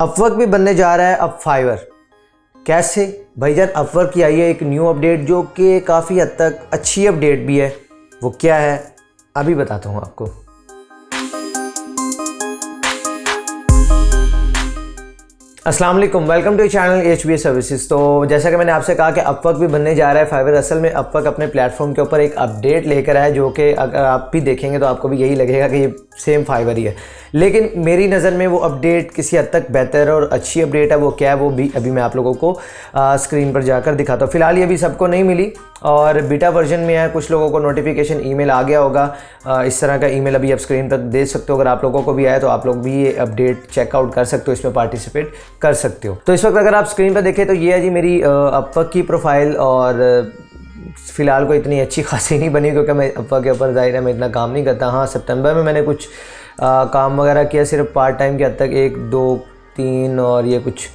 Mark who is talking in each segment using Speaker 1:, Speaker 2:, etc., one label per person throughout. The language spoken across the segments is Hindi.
Speaker 1: अपवर्क भी बनने जा रहा है अब फाइवर। कैसे भाईजान? अपवर्क की आई है एक न्यू अपडेट जो कि काफ़ी हद तक अच्छी अपडेट भी है। वो क्या है अभी बताता हूँ आपको। अस्सलाम वालेकुम, welcome to channel HBA services. तो जैसा कि मैंने आपसे कहा कि अपवर्क भी बनने जा रहा है फाइवर। असल में अपवर्क अपने प्लेटफॉर्म के ऊपर एक अपडेट लेकर आया जो कि अगर आप भी देखेंगे तो आपको भी यही लगेगा कि ये सेम फाइवर ही है, लेकिन मेरी नज़र में वो अपडेट किसी हद तक बेहतर और अच्छी अपडेट है। वो क्या है वो भी अभी मैं आप लोगों को स्क्रीन पर जाकर दिखाता हूँ। फिलहाल ये भी सबको नहीं मिली और बीटा वर्जन में है। कुछ लोगों को नोटिफिकेशन ईमेल आ गया होगा। इस तरह का ईमेल अभी आप स्क्रीन पर देख सकते हो। अगर आप लोगों को भी आया तो आप लोग भी ये अपडेट चेकआउट कर सकते हो, इसमें पार्टिसिपेट कर सकते हो। तो इस वक्त अगर आप स्क्रीन पर देखें तो ये है जी मेरी अपवर्क की प्रोफाइल। और फ़िलहाल कोई इतनी अच्छी खासी नहीं बनी क्योंकि मैं अपवर्क के ऊपर ज़ाहिर है मैं इतना काम नहीं करता। हाँ, सितंबर में मैंने कुछ काम वगैरह किया, सिर्फ पार्ट टाइम के हद तक 1, 2, 3 और ये कुछ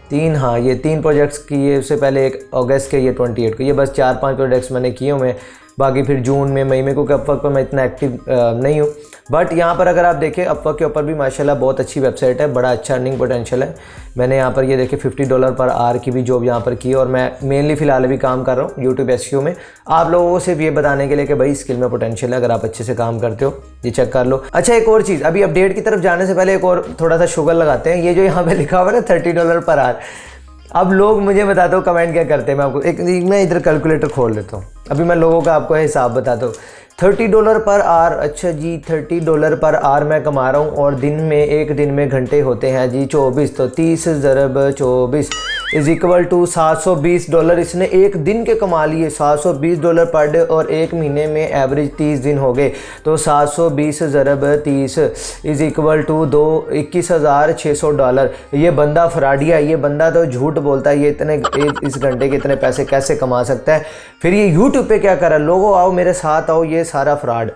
Speaker 1: 3, हाँ ये 3 प्रोजेक्ट्स किए। उससे पहले एक अगस्त के, ये 28 को, ये बस 4-5 प्रोजेक्ट्स मैंने किए हुए। बाकी फिर जून में, मई में, क्योंकि अपवर्क पर मैं इतना एक्टिव नहीं हूँ। बट यहाँ पर अगर आप देखें अपवर्क के ऊपर भी माशाल्लाह बहुत अच्छी वेबसाइट है, बड़ा अच्छा अर्निंग पोटेंशियल है। मैंने यहाँ पर ये देखे $50 पर आवर की भी जॉब यहाँ पर की और मैं मेनली फ़िलहाल अभी काम कर रहा हूँ यूट्यूब SEO में। आप लोगों को सिर्फ ये बताने के लिए कि भाई स्किल में पोटेंशियल है, अगर आप अच्छे से काम करते हो ये चेक कर लो। अच्छा, एक और चीज़, अभी अपडेट की तरफ जाने से पहले एक और थोड़ा सा शुगर लगाते हैं। ये जो यहाँ पर लिखा हुआ है ना $30 पर आवर, अब लोग मुझे बताते हो कमेंट क्या करते हैं। मैं आपको मैं इधर कैलकुलेटर खोल लेता हूँ, अभी मैं लोगों का आपको हिसाब बताता हूँ। $30 पर आवर, अच्छा जी $30 पर आवर मैं कमा रहा हूँ और दिन में, एक दिन में घंटे होते हैं जी 24, तो 30 × 24 इज़ इक्वल टू $720। इसने एक दिन के कमा लिए $720 पर डे और एक महीने में एवरेज 30 दिन हो गए, तो 720 × 30 इज़ इक्वल टू $21,600। ये बंदा फ्रॉडिया, ये बंदा तो झूठ बोलता है। ये इस घंटे के इतने पैसे कैसे कमा सकता है? फिर ये यूट्यूब पे क्या कर रहा है? लोगों आओ मेरे साथ आओ, ये सारा फ्रॉड।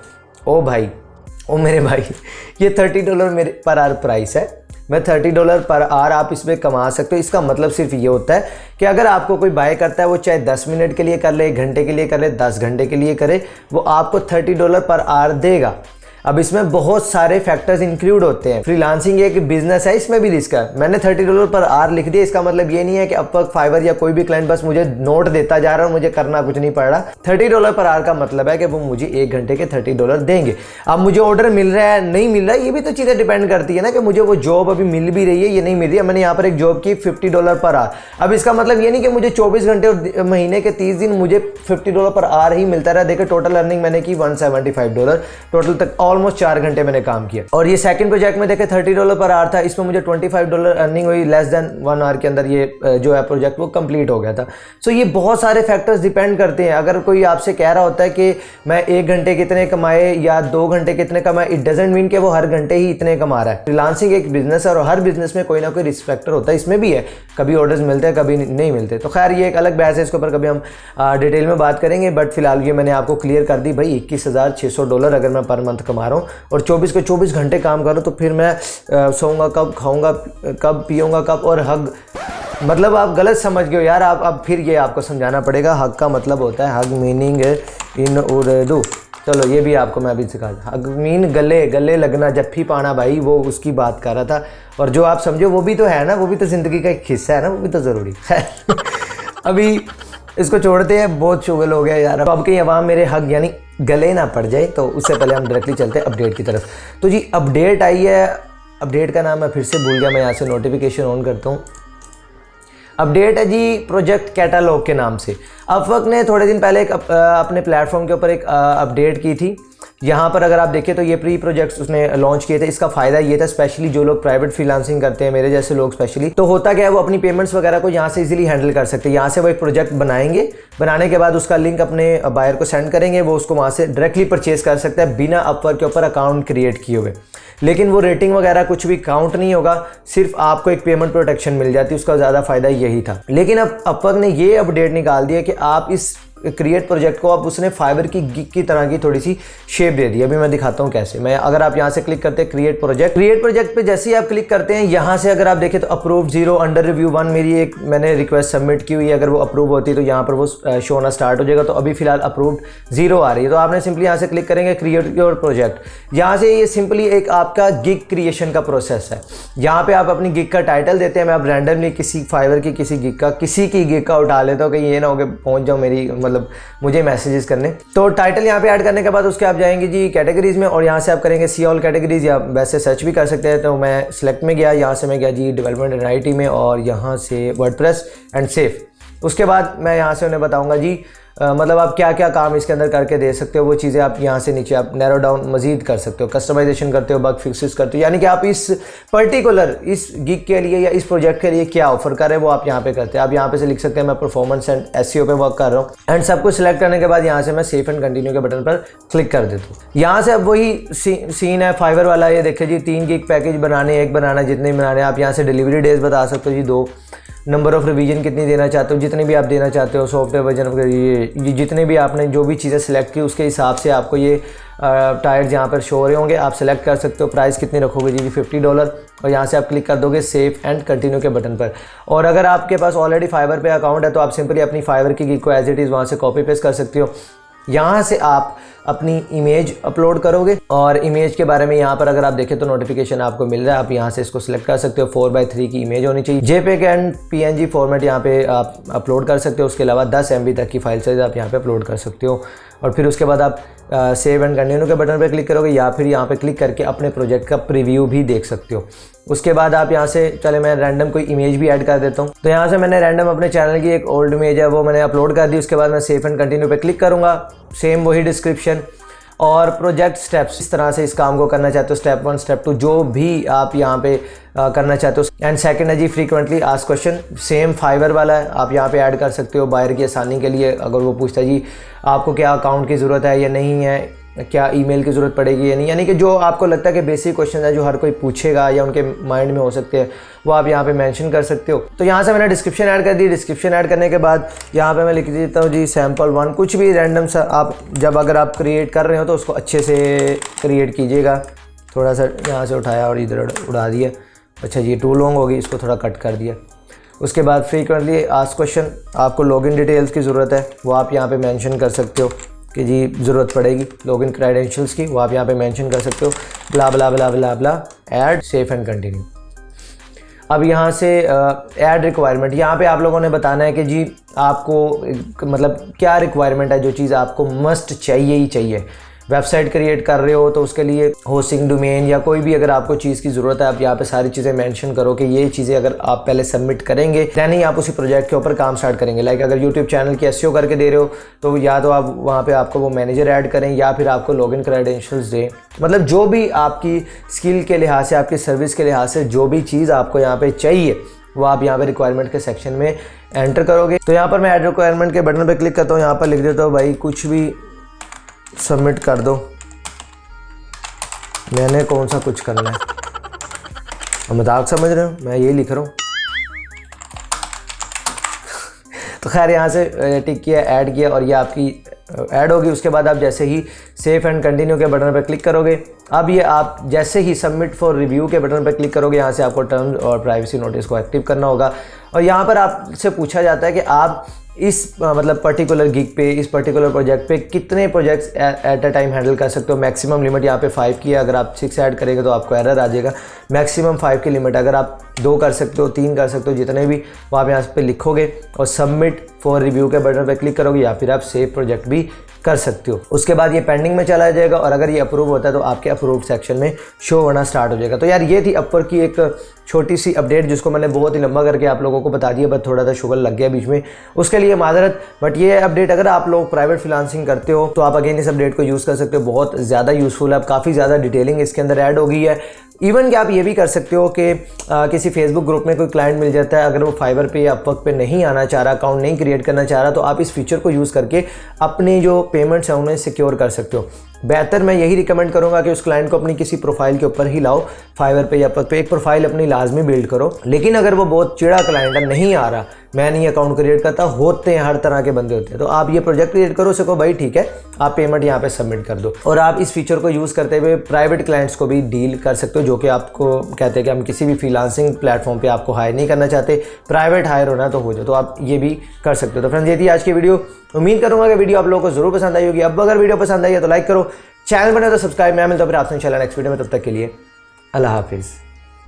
Speaker 1: ओ भाई, ओ मेरे भाई, ये $30 मेरे पर आवर प्राइस है। मैं $30 पर आवर आप इसमें कमा सकते हो। इसका मतलब सिर्फ ये होता है कि अगर आपको कोई बाय करता है, वो चाहे 10 मिनट के लिए कर ले, 1 घंटे के लिए कर ले, 10 घंटे के लिए करे, वो आपको $30 पर आवर देगा। अब इसमें बहुत सारे फैक्टर्स इंक्लूड होते हैं। फ्रीलांसिंग एक बिजनेस है, इसमें भी रिस्क है। मैंने $30 पर आवर लिख दिया, इसका मतलब ये नहीं है कि अपवर्क, फाइवर या कोई भी क्लाइंट बस मुझे नोट देता जा रहा है और मुझे करना कुछ नहीं पड़ रहा। $30 पर आवर का मतलब है कि वो मुझे 1 घंटे के $30 देंगे। अब मुझे ऑर्डर मिल रहा है नहीं मिल रहा है, ये भी तो चीज़ें डिपेंड करती है ना कि मुझे वो जॉब अभी मिल भी रही है ये नहीं मिल रही है। मैंने यहाँ पर एक जॉब की $50 पर आवर। अब इसका मतलब ये नहीं कि मुझे 24 घंटे और महीने के 30 दिन मुझे $50 पर आवर ही मिलता रहा। देखिए टोटल अर्निंग मैंने की $175, टोटल तक ऑलमोस्ट 4 घंटे मैंने काम किया। और ये सेकंड प्रोजेक्ट में देखे $30 पर आवर था, इसमें मुझे $25 अर्निंग हुई। लेस देन 1 आवर के अंदर ये जो है प्रोजेक्ट वो कंप्लीट हो गया था। सो ये बहुत सारे फैक्टर्स डिपेंड करते हैं। अगर कोई आपसे कह रहा होता है कि मैं 1 घंटे कितने कमाए या 2 घंटे कितने कमाए, इट डजंट मीन कि वो हर घंटे ही इतने कमा रहा है। फ्रीलांसिंग एक बिजनेस है और हर बिजनेस में कोई ना कोई रिस्क फैक्टर होता है, इसमें भी है। कभी ऑर्डर्स मिलते हैं, कभी नहीं मिलते। तो खैर ये एक अलग बहस है, इसके ऊपर कभी हम डिटेल में बात करेंगे। बट फिलहाल ये मैंने आपको क्लियर कर दी भाई, $21,600 अगर मैं पर मंथ कमा रहा हूँ और 24 घंटे काम करूँ तो फिर मैं सोऊंगा कब, खाऊंगा कब, पीऊंगा कब। और हग मतलब आप गलत समझ गए हो यार। आप अब फिर ये आपको समझाना पड़ेगा। हग का मतलब होता है, हग मीनिंग इन उर्दू। चलो ये भी आपको मैं अभी सिखा दूँ। हग मीन गले, गले लगना, जफ्फी पाना भाई, वो उसकी बात कर रहा था। और जो आप समझो वो भी तो है ना, वो भी तो ज़िंदगी का एक हिस्सा है ना, वो भी तो ज़रूरी है। अभी इसको छोड़ते हैं, बहुत शुगल हो गया यार। अब कहीं अवाम मेरे हग यानी गले ना पड़ जाए, तो उससे पहले हम डायरेक्टली चलते हैं अपडेट की तरफ। तो जी अपडेट आई है, अपडेट का नाम मैं फिर से भूल गया, मैं यहाँ से नोटिफिकेशन ऑन करता हूँ। अपडेट है जी प्रोजेक्ट कैटालॉग के नाम से। अपवर्क ने थोड़े दिन पहले अपने प्लेटफॉर्म के ऊपर एक अपडेट की थी। यहाँ पर अगर आप देखें तो ये प्री प्रोजेक्ट्स उसने लॉन्च किए थे। इसका फ़ायदा ये था, स्पेशली जो लोग प्राइवेट फ्रीलांसिंग करते हैं, मेरे जैसे लोग स्पेशली, तो होता क्या है वो अपनी पेमेंट्स वगैरह को यहाँ से इजीली हैंडल कर सकते हैं। यहाँ से वो एक प्रोजेक्ट बनाएंगे, बनाने के बाद उसका लिंक अपने बायर को सेंड करेंगे, वो उसको वहाँ से डायरेक्टली परचेज कर सकता है बिना अपवर्क के ऊपर अकाउंट क्रिएट किए हुए। लेकिन वो रेटिंग वगैरह कुछ भी काउंट नहीं होगा, सिर्फ आपको एक पेमेंट प्रोटेक्शन मिल जाती है। उसका ज़्यादा फ़ायदा यही था। लेकिन अब अपवर्क ने ये अपडेट निकाल दिया कि आप इस क्रिएट प्रोजेक्ट को अब उसने फाइवर की गिग की तरह की थोड़ी सी शेप दे दी। अभी मैं दिखाता हूँ कैसे। मैं अगर आप यहाँ से क्लिक करते हैं क्रिएट प्रोजेक्ट पे जैसे ही आप क्लिक करते हैं, यहाँ से अगर आप देखें तो अप्रूव 0 अंडर रिव्यू 1 मेरी एक मैंने रिक्वेस्ट सबमिट की हुई है। अगर वो अप्रूव होती है तो यहाँ पर वो शो होना स्टार्ट हो जाएगा। तो अभी फिलहाल अप्रूव्ड 0 आ रही है। तो आपने सिंपली यहाँ से क्लिक करेंगे क्रिएट योर प्रोजेक्ट। यहाँ से ये सिंपली एक आपका गिग क्रिएशन का प्रोसेस है। यहाँ पे आप अपनी गिग का टाइटल देते हैं। मैं अब रैंडमली किसी फाइवर की किसी की गिग का उठा लेता हूँ, कहीं ये ना हो कि पहुँच जाओ मेरी मतलब मुझे मैसेजेस करने। तो टाइटल यहाँ पे ऐड करने के बाद उसके आप जाएंगे जी कैटेगरीज में, और यहाँ से आप करेंगे सी ऑल कैटेगरीज, या वैसे सर्च भी कर सकते हैं। तो मैं सिलेक्ट में गया, यहाँ से मैं गया जी डेवलपमेंट एंड IT में, और यहाँ से वर्डप्रेस एंड सेफ। उसके बाद मैं यहाँ से उन्हें बताऊँगा जी मतलब आप क्या क्या काम इसके अंदर करके दे सकते हो, वो चीज़ें आप यहाँ से नीचे आप नैरो डाउन मजीद कर सकते हो, कस्टमाइजेशन करते हो, बग फिक्सेस करते हो, यानी कि आप इस पर्टिकुलर इस गिग के लिए या इस प्रोजेक्ट के लिए क्या ऑफर कर रहे हैं वो आप यहाँ पे करते हैं। आप यहाँ पे से लिख सकते हैं मैं परफॉर्मेंस एंड SEO पे वर्क कर रहा हूँ, एंड सब कुछ सिलेक्ट करने के बाद यहाँ से मैं सेफ एंड कंटिन्यू के बटन पर क्लिक कर देता हूँ। यहाँ से अब वही सीन है फाइवर वाला। ये देखिए जी 3 गिग पैकेज बनाने, 1 बनाना, जितने बनाने। आप यहाँ से डिलीवरी डेज बता सकते हो जी 2, नंबर ऑफ़ रिवीजन कितनी देना चाहते हो, जितने भी आप देना चाहते हो, सॉफ्टवेयर वर्जन, ये जितने भी आपने जो भी चीज़ें सेलेक्ट की उसके हिसाब से आपको ये टायर्स यहाँ पर शो हो रहे होंगे। आप सेलेक्ट कर सकते हो। प्राइस कितनी रखोगे जी $50, और यहाँ से आप क्लिक कर दोगे सेव एंड कंटिन्यू के बटन पर। और अगर आपके पास ऑलरेडी फाइवर पे अकाउंट है तो आप सिंपली अपनी फाइवर की गिग को एज इट इज़ वहाँ से कॉपी पेस्ट कर सकते हो। यहाँ से आप अपनी इमेज अपलोड करोगे, और इमेज के बारे में यहाँ पर अगर आप देखें तो नोटिफिकेशन आपको मिल रहा है। आप यहाँ से इसको सिलेक्ट कर सकते हो। 4:3 की इमेज होनी चाहिए। JPEG एंड PNG फॉर्मेट यहाँ पे आप अपलोड कर सकते हो। उसके अलावा 10 MB तक की फाइल साइज आप यहाँ पे अपलोड कर सकते हो। और फिर उसके बाद आप सेव एंड कंटिन्यू के बटन पर क्लिक करोगे, या फिर यहाँ पे क्लिक करके अपने प्रोजेक्ट का प्रीव्यू भी देख सकते हो। उसके बाद आप यहाँ से चले मैं रैंडम कोई इमेज भी ऐड कर देता हूँ। तो यहाँ से मैंने रैंडम अपने चैनल की एक ओल्ड इमेज है वो मैंने अपलोड कर दी। उसके बाद मैं सेव एंड कंटिन्यू पे क्लिक करूँगा। सेम वही डिस्क्रिप्शन और प्रोजेक्ट स्टेप्स, इस तरह से इस काम को करना चाहते हो, स्टेप 1 स्टेप 2 जो भी आप यहाँ पे करना चाहते हो। एंड सेकंड है जी frequently asked question, same Fiverr वाला है। आप यहाँ पे ऐड कर सकते हो बायर की आसानी के लिए। अगर वो पूछता है जी आपको क्या अकाउंट की ज़रूरत है या नहीं है, क्या ईमेल की ज़रूरत पड़ेगी या नहीं, यानी कि जो आपको लगता है कि बेसिक क्वेश्चन है जो हर कोई पूछेगा या उनके माइंड में हो सकते हैं, वो आप यहाँ पे मेंशन कर सकते हो। तो यहाँ से मैंने डिस्क्रिप्शन ऐड कर दी। डिस्क्रिप्शन ऐड करने के बाद यहाँ पे मैं लिख देता हूँ जी सैम्पल 1, कुछ भी रैंडम सा। आप जब अगर आप क्रिएट कर रहे हो तो उसको अच्छे से क्रिएट कीजिएगा। थोड़ा सा यहाँ से उठाया और इधर उड़ा दिया। अच्छा जी 2 लॉन्ग होगी, इसको थोड़ा कट कर दिया। उसके बाद फ्रीक्वेंटली आस्क्ड क्वेश्चन, आपको लॉगिन डिटेल्स की ज़रूरत है वो आप यहाँ पे मेंशन कर सकते हो कि जी ज़रूरत पड़ेगी लॉगिन क्रेडेंशियल्स की, वो आप यहाँ पे मेंशन कर सकते हो। ब्ला ब्ला ब्ला ब्ला ब्ला ऐड सेफ एंड कंटिन्यू। अब यहाँ से ऐड रिक्वायरमेंट, यहाँ पे आप लोगों ने बताना है कि जी आपको मतलब क्या रिक्वायरमेंट है, जो चीज़ आपको मस्ट चाहिए ही चाहिए। वेबसाइट क्रिएट कर रहे हो तो उसके लिए होस्टिंग डोमेन या कोई भी अगर आपको चीज़ की ज़रूरत है, आप यहाँ पे सारी चीज़ें मेंशन करो कि ये चीज़ें अगर आप पहले सबमिट करेंगे दैन ही आप उसी प्रोजेक्ट के ऊपर काम स्टार्ट करेंगे। लाइक अगर यूट्यूब चैनल की SEO करके दे रहे हो तो या तो आप वहाँ पे आपको वो मैनेजर ऐड करें या फिर आपको लॉगिन क्रेडेंशियल्स दें। मतलब जो भी आपकी स्किल के लिहाज से, आपकी सर्विस के लिहाज से जो भी चीज़ आपको यहाँ पर चाहिए वो आप यहाँ पे रिक्वायरमेंट के सेक्शन में एंटर करोगे। तो यहाँ पर मैं ऐड रिक्वायरमेंट के बटन पर क्लिक करता हूँ। यहाँ पर लिख देता हूँ भाई कुछ भी सबमिट कर दो, मैंने कौन सा कुछ करना है, और मजाक समझ रहे हो, मैं यही लिख रहा हूँ। तो खैर यहाँ से टिक किया, ऐड किया, और ये आपकी ऐड होगी। उसके बाद आप जैसे ही सेव एंड कंटिन्यू के बटन पर क्लिक करोगे, अब ये आप जैसे ही सबमिट फॉर रिव्यू के बटन पर क्लिक करोगे, यहाँ से आपको टर्म्स और प्राइवेसी नोटिस को एक्टिव करना होगा। और यहाँ पर आपसे पूछा जाता है कि आप इस मतलब पर्टिकुलर गिग पे, इस पर्टिकुलर प्रोजेक्ट पे कितने projects at a time handle कर सकते हो। मैक्सिमम लिमिट यहाँ पे 5 की है। अगर आप 6 ऐड करेंगे तो आपको एरर आ जाएगा। मैक्सिमम 5 की लिमिट, अगर आप 2 कर सकते हो, 3 कर सकते हो, जितने भी वो आप यहाँ पे लिखोगे और सबमिट फॉर रिव्यू के बटन पे क्लिक करोगे, या फिर आप सेव प्रोजेक्ट भी कर सकते हो। उसके बाद ये पेंडिंग में चला जाएगा, और अगर ये अप्रूव होता है तो आपके अप्रूव्ड सेक्शन में शो होना स्टार्ट हो जाएगा। तो यार ये थी अपवर्क की एक छोटी सी अपडेट जिसको मैंने बहुत ही लंबा करके आप लोगों को बता दिया, बट थोड़ा सा शुगर लग गया बीच में, उसके लिए माजरत। बट ये अपडेट अगर आप लोग प्राइवेट फ्रीलांसिंग करते हो तो आप अगेन इस अपडेट को यूज़ कर सकते हो। बहुत ज़्यादा यूज़फुल है, काफ़ी ज़्यादा डिटेलिंग इसके अंदर ऐड हो गई है। इवन कि आप ये भी कर सकते हो कि किसी फेसबुक ग्रुप में कोई क्लाइंट मिल जाता है, अगर वो फाइवर पे या अपवर्क पे नहीं आना चाह रहा, अकाउंट नहीं क्रिएट करना चाह रहा, तो आप इस फीचर को यूज़ करके अपनी जो पेमेंट्स हैं उन्हें सिक्योर कर सकते हो। बेहतर मैं यही रिकमेंड करूंगा कि उस क्लाइंट को अपनी किसी प्रोफाइल के ऊपर ही लाओ, फाइवर पे या पे एक प्रोफाइल अपनी लाजमी बिल्ड करो। लेकिन अगर वो बहुत चिड़ा क्लाइंट है, नहीं आ रहा, मैं नहीं अकाउंट क्रिएट करता, होते हैं हर तरह के बंदे होते हैं, तो आप ये प्रोजेक्ट क्रिएट करो, सको भाई ठीक है, आप पेमेंट यहाँ पे सबमिट कर दो। और आप इस फीचर को यूज़ करते हुए प्राइवेट क्लाइंट्स को भी डील कर सकते हो, जो कि आपको कहते हैं कि हम किसी भी फ्रीलांसिंग प्लेटफॉर्म पे आपको हायर नहीं करना चाहते, प्राइवेट हायर होना तो हो जाए, तो आप ये भी कर सकते हो। तो फ्रेंड्स, ये थी आज की वीडियो। उम्मीद करूंगा कि वीडियो आप लोगों को जरूर पसंद आई होगी। अब अगर वीडियो पसंद आई है तो लाइक करो, चैनल बने तो सब्सक्राइब। मैं मिलता हूँ फिर आपसे इंशाल्लाह नेक्स्ट वीडियो में, तब तक के लिए अल्लाह हाफिज़।